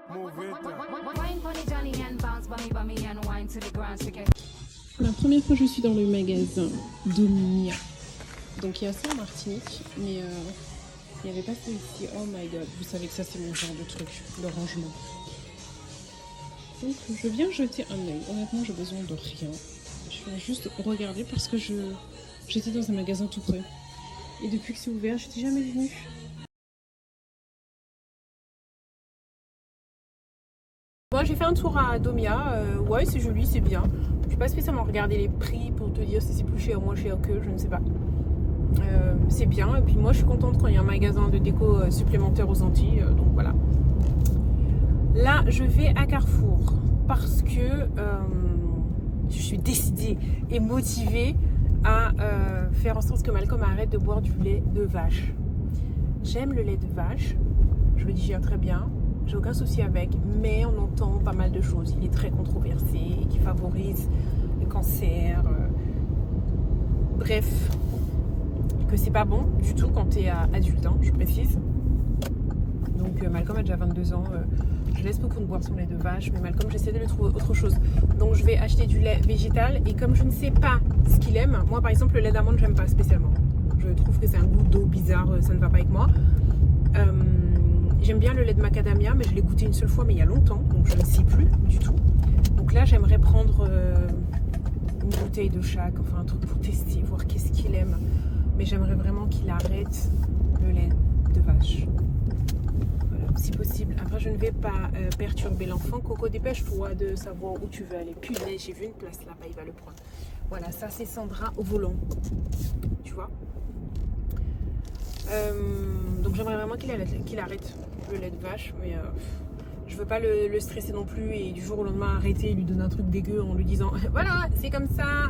Pour la première fois, je suis dans le magasin Domia. Donc il y a ça en Martinique, mais il n'y avait pas ça ici. Oh my god, vous savez que ça c'est mon genre de truc, le rangement. Donc je viens jeter un œil. Honnêtement, j'ai besoin de rien. Je viens juste regarder parce que j'étais dans un magasin tout près. Et depuis que c'est ouvert, j'étais jamais venue. Bon, j'ai fait un tour à Domia. Ouais, c'est joli, c'est bien. Je n'ai pas spécialement regardé les prix pour te dire si c'est plus cher ou moins cher que, je ne sais pas. C'est bien. Et puis moi, je suis contente quand il y a un magasin de déco supplémentaire aux Antilles. Donc voilà. Là, je vais à Carrefour parce que je suis décidée et motivée à faire en sorte que Malcolm arrête de boire du lait de vache. J'aime le lait de vache, je le digère très bien, j'ai aucun souci avec, mais on entend pas mal de choses. Il est très controversé, qui favorise le cancer, bref, que c'est pas bon du tout quand tu es adulte, hein, je précise. Donc Malcolm a déjà 22 ans, je laisse beaucoup de boire son lait de vache, mais Malcolm j'essaie de lui trouver autre chose. Donc je vais acheter du lait végétal et comme je ne sais pas ce qu'il aime, moi par exemple le lait d'amande j'aime pas spécialement. Je trouve que c'est un goût d'eau bizarre, ça ne va pas avec moi. J'aime bien le lait de macadamia, mais je l'ai goûté une seule fois mais il y a longtemps, donc je ne sais plus du tout. Donc là j'aimerais prendre une bouteille de chaque, enfin un truc pour tester, voir qu'est-ce qu'il aime. Mais j'aimerais vraiment qu'il arrête le lait de vache. Si possible. Après, je ne vais pas perturber l'enfant. Coco, dépêche-toi de savoir où tu veux aller. Puis, j'ai vu une place là-bas, il va le prendre. Voilà, ça c'est Sandra au volant. Tu vois. Donc, j'aimerais vraiment qu'il arrête le lait de vache. Mais je veux pas le stresser non plus. Et du jour au lendemain, arrêter et lui donner un truc dégueu en lui disant voilà, c'est comme ça.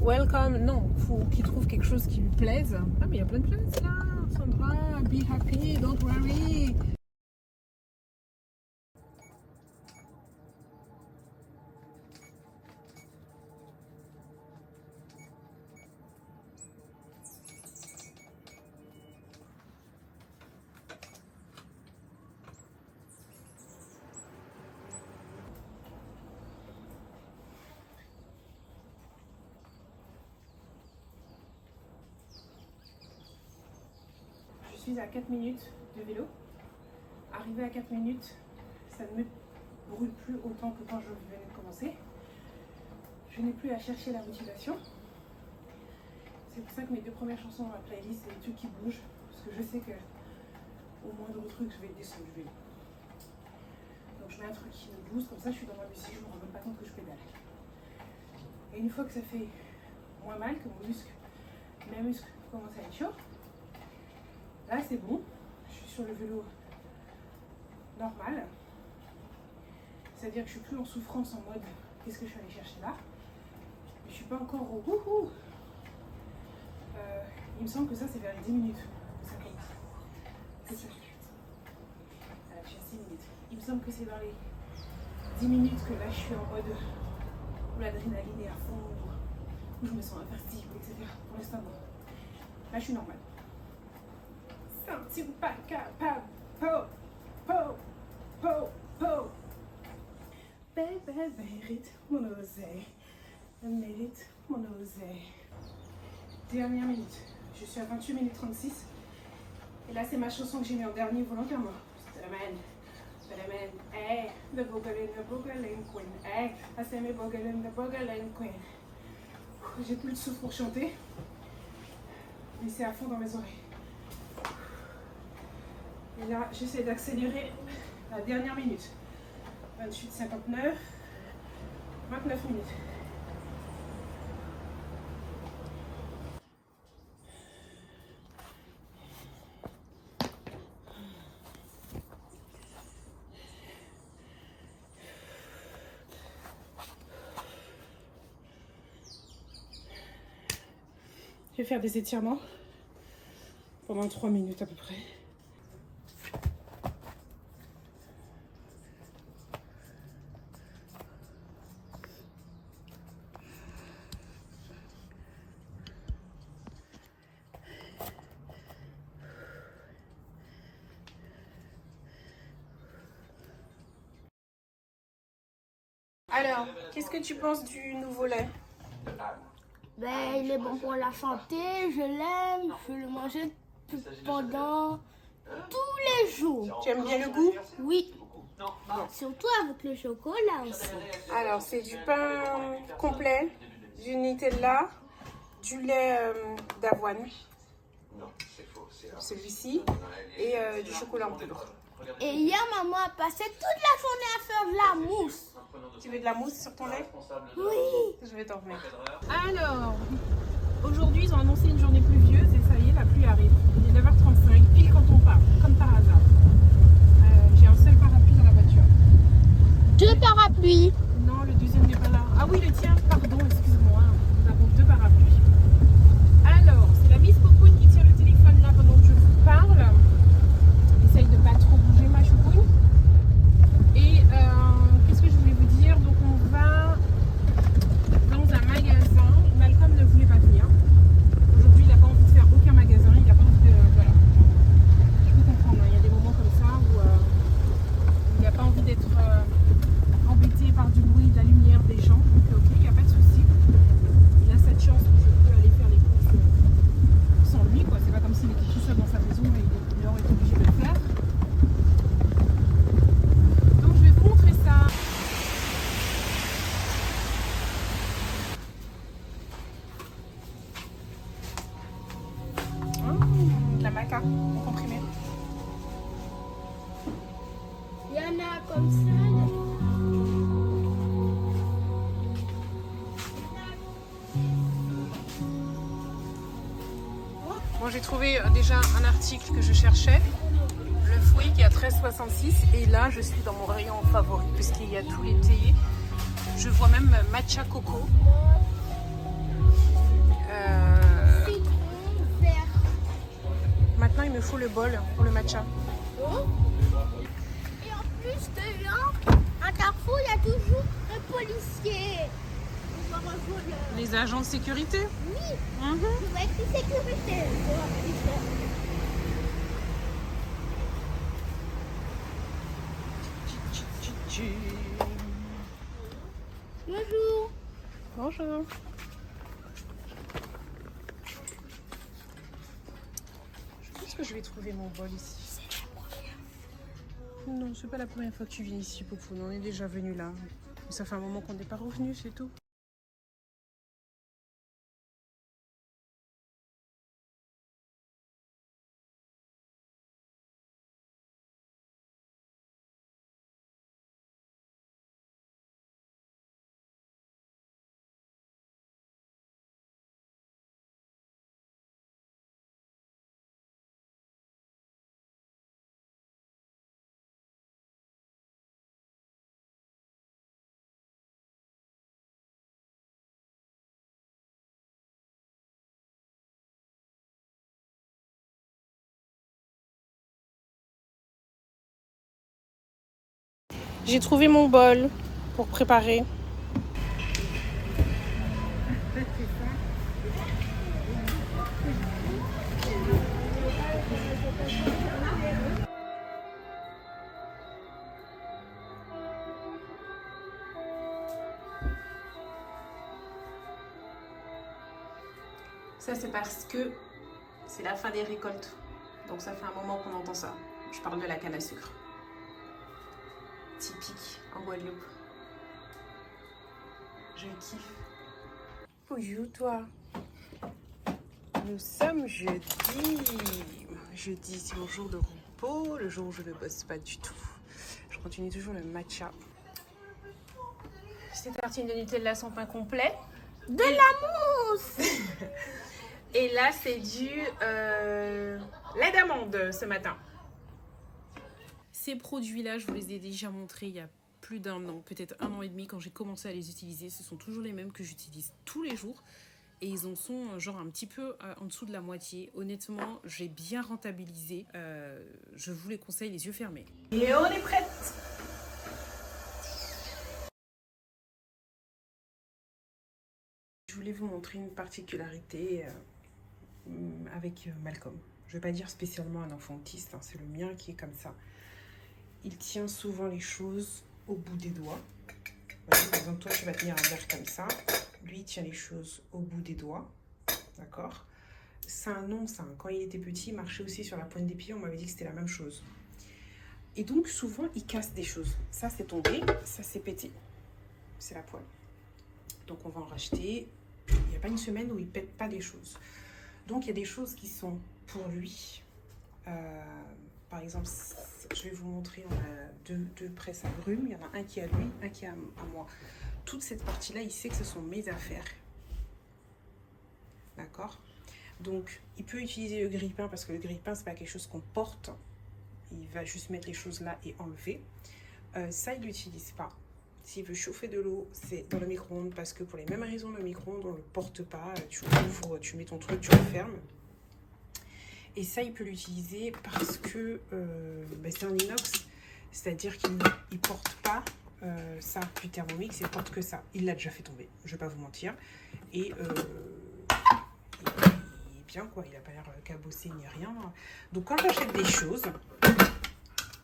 Welcome. Non, faut qu'il trouve quelque chose qui lui plaise. Ah, mais il y a plein de places là. Sandra, be happy, don't worry. Je suis à 4 minutes de vélo. Arrivé à 4 minutes, ça ne me brûle plus autant que quand je venais de commencer. Je n'ai plus à chercher la motivation. C'est pour ça que mes 2 premières chansons dans la playlist, c'est des trucs qui bougent. Parce que je sais que au moindre truc, je vais descendre du vélo. Donc je mets un truc qui me booste, comme ça je suis dans ma musique, je ne me rends même pas compte que je pédale. Et une fois que ça fait moins mal, que mes muscles commencent à être chauds, là c'est bon, je suis sur le vélo normal. C'est-à-dire que je suis plus en souffrance en mode qu'est-ce que je suis allée chercher là. Mais je suis pas encore au wouhou. Il me semble que ça c'est vers les 10 minutes que ça commence. C'est ça. Voilà, je suis à 6 minutes. Il me semble que c'est dans les 10 minutes que là je suis en mode où l'adrénaline est à fond, où je me sens invincible, etc. Pour l'instant bon. Là je suis normale. Sens-tu pas capable? Po, po, po, po. Bébé, mérite mon oseille. Mérite mon oseille. Dernière minute. Je suis à 28 minutes 36. Et là, c'est ma chanson que j'ai mis en dernier volontairement. C'est la man. C'est la man. Hey, the Boogling Queen. Hey, I say me Boogling, the Boogling Queen. J'ai plus de souffle pour chanter. Mais c'est à fond dans mes oreilles. Et là, j'essaie d'accélérer la dernière minute. 28, 59, 29 minutes. Je vais faire des étirements pendant 3 minutes à peu près. Alors, qu'est-ce que tu penses du nouveau lait? Ben, il est bon pour la santé, je l'aime, je le mangeais pendant tous les jours. Tu aimes bien le goût? Oui, surtout avec le chocolat aussi. Alors, c'est du pain complet, du Nutella, du lait d'avoine, celui-ci, et du chocolat en poudre. Et hier, maman a passé toute la journée à faire de la mousse. Tu veux de la mousse sur ton lait? Oui. Je vais t'en remettre. Alors, aujourd'hui, ils ont annoncé une journée pluvieuse et ça y est, la pluie arrive. Il est 9h35, pile quand on part, comme par hasard. J'ai un seul parapluie dans la voiture. 2 parapluies. Non, le deuxième n'est pas là. Ah oui, le tien, pardon, excuse-moi. Nous avons 2 parapluies. Alors, c'est la Miss Cocoon qui tient le téléphone là pendant que je vous parle. Essaye de pas trop bouger, ma choucoune. Et qu'est-ce que je voulais vous dire? Donc, on va dans un magasin. Malcolm ne voulait pas venir. Aujourd'hui, il n'a pas envie de faire aucun magasin. Il n'a pas envie de. Voilà. Je peux comprendre. Il y a des moments comme ça où il n'a pas envie d'être embêté par du bruit, de la lumière, des gens. Donc, ok, il n'y a pas de souci. Il a cette chance que je peux aller faire les courses sans lui, quoi. C'est pas comme s'il était tout seul dans sa maison et il aurait été obligé de le faire. Donc, je vais vous montrer ça. De la maca en comprimé. Il y en a comme ça. Moi j'ai trouvé déjà un article que je cherchais, le fruit qui est à 13,66 et là je suis dans mon rayon favori puisqu'il y a tous les thés. Je vois même matcha coco. Citron vert. Maintenant il me faut le bol pour le matcha. Et en plus de là, à Carrefour, il y a toujours un policier. On va rejoindre le... Les agents de sécurité. Oui, Mhm. je vais être sécurité. Bonjour. Bonjour. Je pense que je vais trouver mon bol ici. Non, c'est pas la première fois que tu viens ici, Popo. On est déjà venu là. Mais ça fait un moment qu'on n'est pas revenu, c'est tout. J'ai trouvé mon bol pour préparer. Ça, c'est parce que c'est la fin des récoltes. Donc ça fait un moment qu'on entend ça. Je parle de la canne à sucre. Typique en Guadeloupe. Je kiffe. Bonjour toi. Nous sommes jeudi. Jeudi, c'est mon jour de repos, le jour où je ne bosse pas du tout. Je continue toujours le matcha. Ces tartines de Nutella sont pain complet. De la mousse. Et là, c'est du lait d'amande ce matin. Ces produits-là, je vous les ai déjà montrés il y a plus d'un an, peut-être 1 an et demi quand j'ai commencé à les utiliser. Ce sont toujours les mêmes que j'utilise tous les jours. Et ils en sont genre un petit peu en dessous de la moitié. Honnêtement, j'ai bien rentabilisé. Je vous les conseille les yeux fermés. Et on est prête! Je voulais vous montrer une particularité avec Malcolm. Je ne vais pas dire spécialement un enfant autiste, hein, c'est le mien qui est comme ça. Il tient souvent les choses au bout des doigts. Par exemple, toi, tu vas tenir un verre comme ça. Lui, il tient les choses au bout des doigts. D'accord? C'est un nom, ça. Quand il était petit, il marchait aussi sur la pointe des pieds. On m'avait dit que c'était la même chose. Et donc, souvent, il casse des choses. Ça, c'est tombé. Ça, c'est pété. C'est la poêle. Donc, on va en racheter. Il n'y a pas une semaine où il ne pète pas des choses. Donc, il y a des choses qui sont pour lui. Par exemple, je vais vous montrer, on a deux presses à grumes. Il y en a un qui est à lui, un qui est à moi. Toute cette partie-là, il sait que ce sont mes affaires. D'accord? Donc, il peut utiliser le grille-pain parce que le grille-pain, c'est pas quelque chose qu'on porte. Il va juste mettre les choses là et enlever. Ça, il l'utilise pas. S'il veut chauffer de l'eau, c'est dans le micro-ondes parce que pour les mêmes raisons, le micro-ondes, on ne le porte pas. Tu ouvres, tu mets ton truc, tu refermes. Et ça, il peut l'utiliser parce que c'est en inox. C'est-à-dire qu'il ne porte pas ça du Thermomix, il ne porte que ça. Il l'a déjà fait tomber, je ne vais pas vous mentir. Et il est bien, quoi. Il n'a pas l'air cabossé ni rien. Donc, quand j'achète des choses,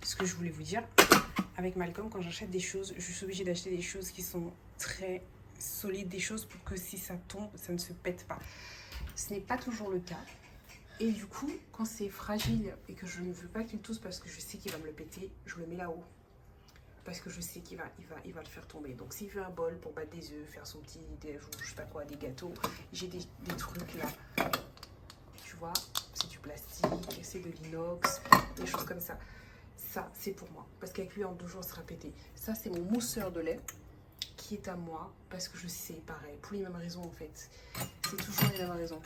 ce que je voulais vous dire, avec Malcolm, quand j'achète des choses, je suis obligée d'acheter des choses qui sont très solides, des choses pour que si ça tombe, ça ne se pète pas. Ce n'est pas toujours le cas. Et du coup, quand c'est fragile et que je ne veux pas qu'il tousse parce que je sais qu'il va me le péter, je le mets là-haut. Parce que je sais qu'il va le faire tomber. Donc s'il veut un bol pour battre des œufs, faire son petit, je sais pas quoi, des gâteaux, j'ai des trucs là. Tu vois, c'est du plastique, c'est de l'inox, des choses comme ça. Ça, c'est pour moi. Parce qu'avec lui, en 2 jours, ça sera pété. Ça, c'est mon mousseur de lait qui est à moi. Parce que je sais, pareil, pour les mêmes raisons en fait. C'est toujours les mêmes raisons.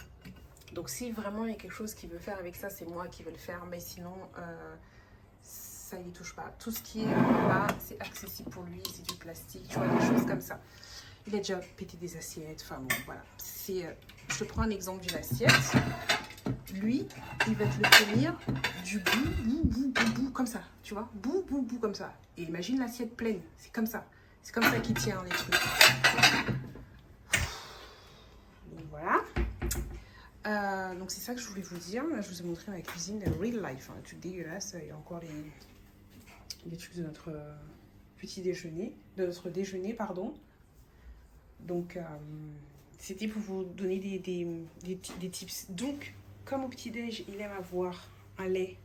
Donc si vraiment il y a quelque chose qu'il veut faire avec ça, c'est moi qui vais le faire. Mais sinon, ça il n'y touche pas. Tout ce qui est là, c'est accessible pour lui. C'est du plastique, tu vois, des choses comme ça. Il a déjà pété des assiettes. Enfin bon, voilà. Je te prends un exemple d'une assiette. Lui, il va te le tenir du bout, comme ça. Tu vois, bout, comme ça. Et imagine l'assiette pleine. C'est comme ça. C'est comme ça qu'il tient les trucs. Donc voilà. Donc c'est ça que je voulais vous dire. Là, je vous ai montré ma cuisine real life, un truc dégueulasse. Il y a encore les trucs de notre petit déjeuner, de notre déjeuner, pardon. Donc c'était pour vous donner des tips. Donc comme au petit déj, il aime avoir un lait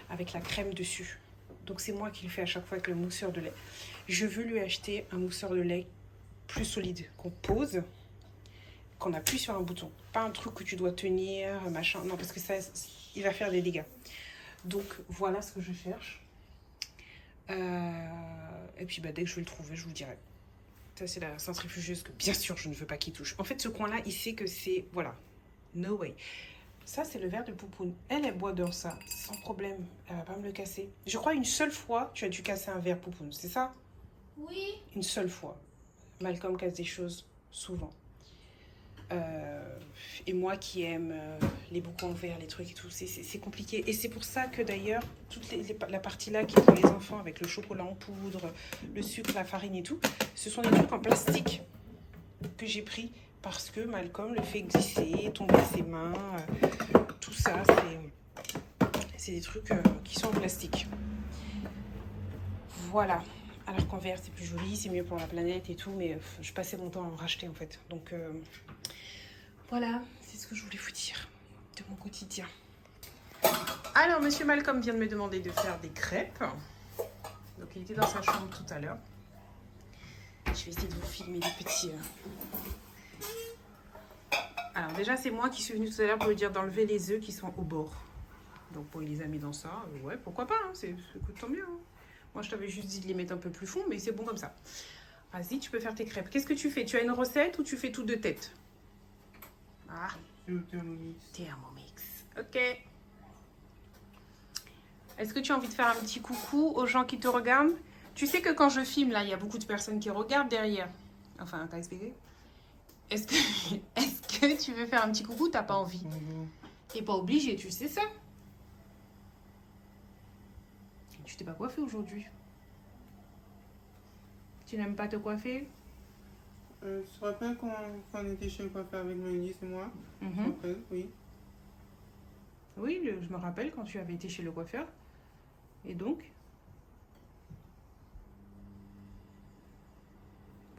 avec la crème dessus. Donc c'est moi qui le fais à chaque fois avec le mousseur de lait. Je veux lui acheter un mousseur de lait plus solide qu'on pose, qu'on appuie sur un bouton. Pas un truc que tu dois tenir, machin. Non, parce que ça, il va faire des dégâts. Donc, voilà ce que je cherche. Et puis, dès que je vais le trouver, je vous le dirai. Ça, c'est la centrifugeuse que, bien sûr, je ne veux pas qu'il touche. En fait, ce coin-là, il sait que c'est... Voilà. No way. Ça, c'est le verre de Poupoune. Elle boit dans ça, sans problème. Elle va pas me le casser. Je crois une seule fois, tu as dû casser un verre, Poupoune. C'est ça? Oui. Une seule fois. Malcolm casse des choses souvent. Et moi qui aime les boucons en verre, les trucs et tout, c'est compliqué. Et c'est pour ça que d'ailleurs, toute la partie là qui est pour les enfants, avec le chocolat en poudre, le sucre, la farine et tout, ce sont des trucs en plastique que j'ai pris parce que Malcolm le fait glisser, tomber à ses mains, tout ça, c'est des trucs qui sont en plastique. Voilà. Alors qu'en verre, c'est plus joli, c'est mieux pour la planète et tout, mais je passais mon temps à en racheter en fait. Donc voilà, c'est ce que je voulais vous dire de mon quotidien. Alors, monsieur Malcolm vient de me demander de faire des crêpes. Donc, il était dans sa chambre tout à l'heure. Je vais essayer de vous filmer des petits... Alors, déjà, c'est moi qui suis venue tout à l'heure pour lui dire d'enlever les œufs qui sont au bord. Donc, bon, il les a mis dans ça. Ouais, pourquoi pas, hein, écoute, tant mieux. Hein. Moi, je t'avais juste dit de les mettre un peu plus fond, mais c'est bon comme ça. Vas-y, tu peux faire tes crêpes. Qu'est-ce que tu fais? Tu as une recette ou tu fais tout de tête? Ah, Thermomix. Ok. Est-ce que tu as envie de faire un petit coucou aux gens qui te regardent? Tu sais que quand je filme, là, il y a beaucoup de personnes qui regardent derrière. Enfin, t'as expliqué? Est-ce que tu veux faire un petit coucou? T'as pas envie? T'es pas obligé, tu sais ça? Tu t'es pas coiffé aujourd'hui? Tu n'aimes pas te coiffer? Tu te rappelles quand on était chez le coiffeur avec Mélanie et moi? Tu te rappelles, oui. Oui, je me rappelle quand tu avais été chez le coiffeur. Et donc?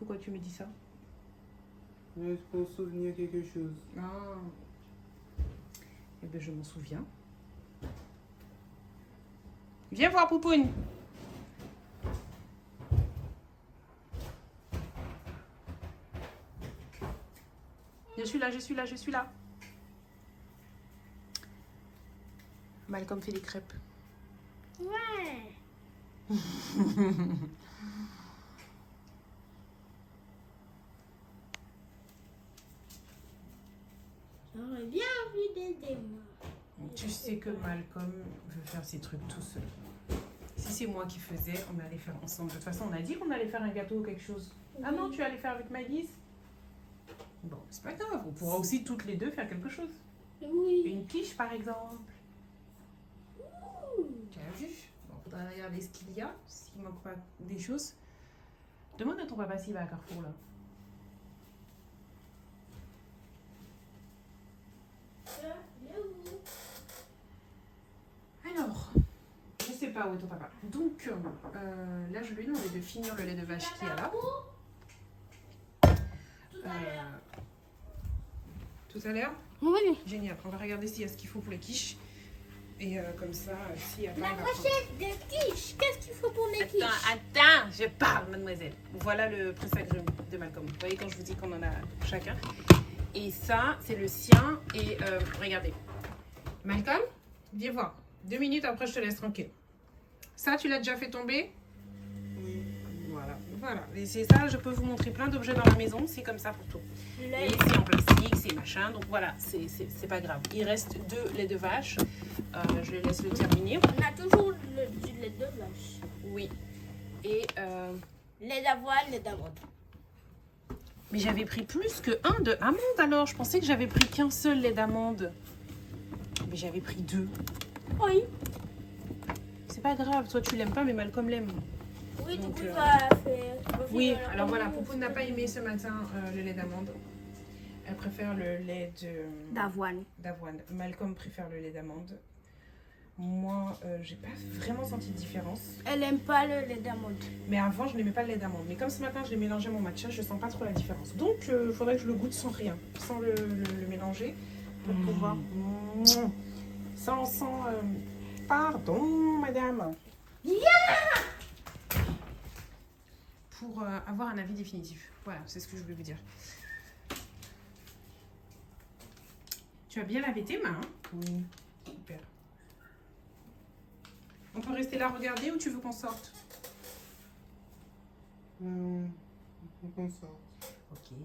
Pourquoi tu me dis ça? Mais pour souvenir quelque chose. Ah. Eh bien, je m'en souviens. Viens voir, Poupoune. Je suis là, je suis là, je suis là. Malcolm fait des crêpes. Ouais. J'aurais bien envie d'aider moi. Tu sais que Malcolm veut faire ses trucs tout seul. Si c'est moi qui faisais, on allait faire ensemble. De toute façon, on a dit qu'on allait faire un gâteau ou quelque chose. Ah non, tu allais faire avec Maëlys? Bon, c'est pas grave. On pourra aussi toutes les deux faire quelque chose. Oui. Une quiche, par exemple. Tu as vu? Bon, faudra regarder ce qu'il y a, s'il manque pas des choses. Demande à ton papa s'il va à Carrefour, là. Alors, je sais pas où est ton papa. Donc, là, je lui ai demandé de finir le lait de vache qu'il y a là. Tout à l'heure? Oui. Génial. On va regarder s'il y a ce qu'il faut pour les quiches. Et comme ça, s'il y a pas... La pochette de quiche. Qu'est-ce qu'il faut pour les quiches? Attends, je parle, mademoiselle. Voilà le presse-agrumes de Malcolm. Vous voyez quand je vous dis qu'on en a chacun. Et ça, c'est le sien. Et regardez. Malcolm, viens voir. 2 minutes, après je te laisse tranquille. Ça, tu l'as déjà fait tomber? Oui. Voilà. Et c'est ça, je peux vous montrer plein d'objets dans la maison. C'est comme ça pour tout. Et c'est en plastique, c'est machin. Donc voilà, c'est pas grave. Il reste 2 laits de vache. Je laisse le terminer. On a toujours du lait de vache. Oui. Et... Lait d'avoine, lait d'amande. mais j'avais pris plus que 1 de amande alors. Je pensais que j'avais pris qu'un seul lait d'amande. Mais j'avais pris 2. Oui. C'est pas grave. Toi, tu l'aimes pas, mais Malcolm l'aime. Oui, Donc, du coup, va faire... Oui, alors voilà. Poupoune n'a pas aimé ce matin le lait d'amande. Elle préfère le lait d'avoine. d'avoine. Malcolm préfère le lait d'amande. Moi, j'ai pas vraiment senti de différence. Elle aime pas le lait d'amande. Mais avant, je n'aimais pas le lait d'amande. Mais comme ce matin, j'ai mélangé mon matcha, je sens pas trop la différence. Donc, il faudrait que je le goûte sans rien, sans le mélanger, pour pouvoir... Sans... Pardon, madame. Pour avoir un avis définitif. Voilà, c'est ce que je voulais vous dire. Tu as bien lavé tes mains, hein? Oui. Super. On peut rester là regarder ou tu veux qu'on sorte? On sort. Ok.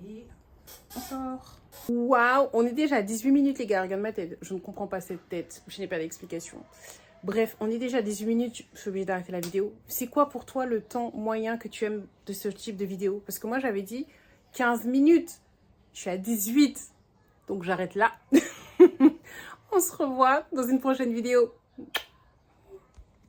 On sort. Waouh, on est déjà à 18 minutes les gars, regarde ma tête. Je ne comprends pas cette tête, je n'ai pas d'explication. Bref, on est déjà à 18 minutes, je suis obligée d'arrêter la vidéo. C'est quoi pour toi le temps moyen que tu aimes de ce type de vidéo? Parce que moi j'avais dit 15 minutes, je suis à 18, donc j'arrête là. On se revoit dans une prochaine vidéo.